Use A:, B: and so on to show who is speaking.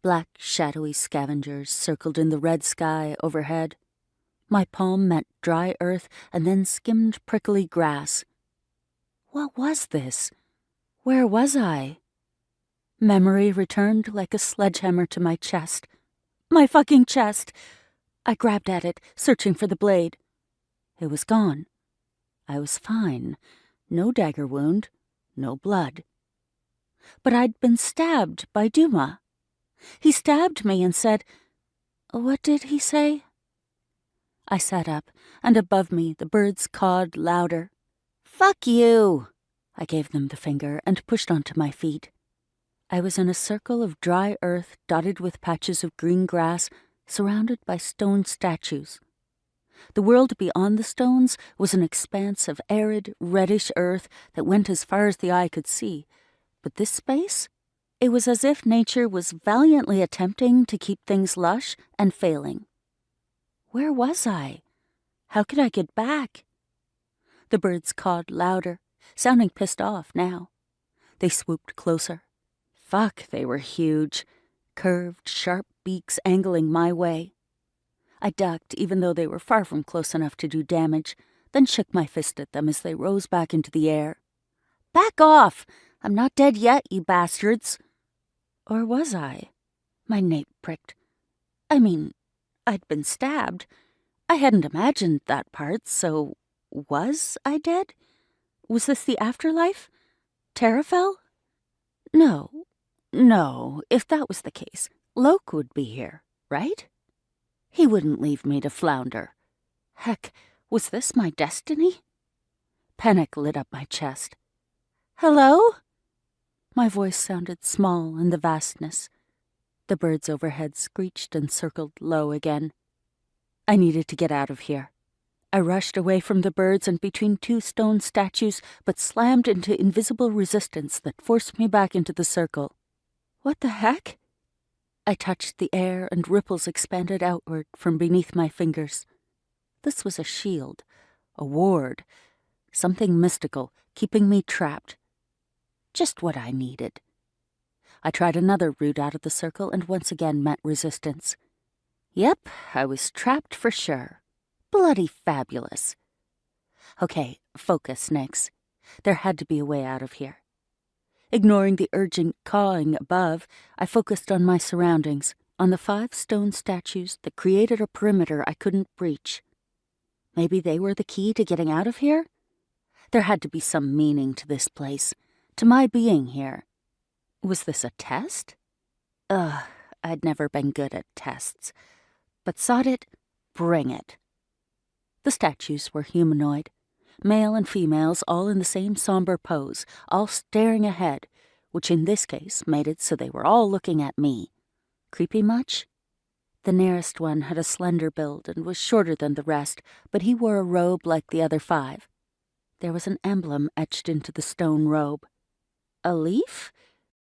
A: Black, shadowy scavengers circled in the red sky overhead. My palm met dry earth and then skimmed prickly grass. What was this? Where was I? Memory returned like a sledgehammer to my chest. My fucking chest! I grabbed at it, searching for the blade. It was gone. I was fine. No dagger wound. No blood. But I'd been stabbed by Duma. He stabbed me and said, "What did he say?" I sat up, and above me the birds cawed louder. "Fuck you!" I gave them the finger and pushed onto my feet. I was in a circle of dry earth dotted with patches of green grass, surrounded by stone statues. The world beyond the stones was an expanse of arid, reddish earth that went as far as the eye could see. But this space? It was as if nature was valiantly attempting to keep things lush and failing. Where was I? How could I get back? The birds cawed louder, sounding pissed off now. They swooped closer. Fuck, they were huge. Curved, sharp beaks angling my way. I ducked, even though they were far from close enough to do damage, then shook my fist at them as they rose back into the air. "Back off! I'm not dead yet, you bastards!" Or was I? My nape pricked. I mean, I'd been stabbed. I hadn't imagined that part, so was I dead? Was this the afterlife? Terrafell? No, if that was the case, Loke would be here, right? He wouldn't leave me to flounder. Heck, was this my destiny? Panic lit up my chest. "Hello?" My voice sounded small in the vastness. The birds overhead screeched and circled low again. I needed to get out of here. I rushed away from the birds and between two stone statues, but slammed into invisible resistance that forced me back into the circle. What the heck? I touched the air and ripples expanded outward from beneath my fingers. This was a shield, a ward, something mystical, keeping me trapped. Just what I needed. I tried another route out of the circle and once again met resistance. Yep, I was trapped for sure. Bloody fabulous. Okay, focus, Nix. There had to be a way out of here. Ignoring the urgent cawing above, I focused on my surroundings, on the 5 stone statues that created a perimeter I couldn't breach. Maybe they were the key to getting out of here? There had to be some meaning to this place, to my being here. Was this a test? I'd never been good at tests. But sod it, bring it. The statues were humanoid. Male and females all in the same somber pose, all staring ahead, which in this case made it so they were all looking at me. Creepy much? The nearest one had a slender build and was shorter than the rest, but he wore a robe like the other 5. There was an emblem etched into the stone robe. A leaf?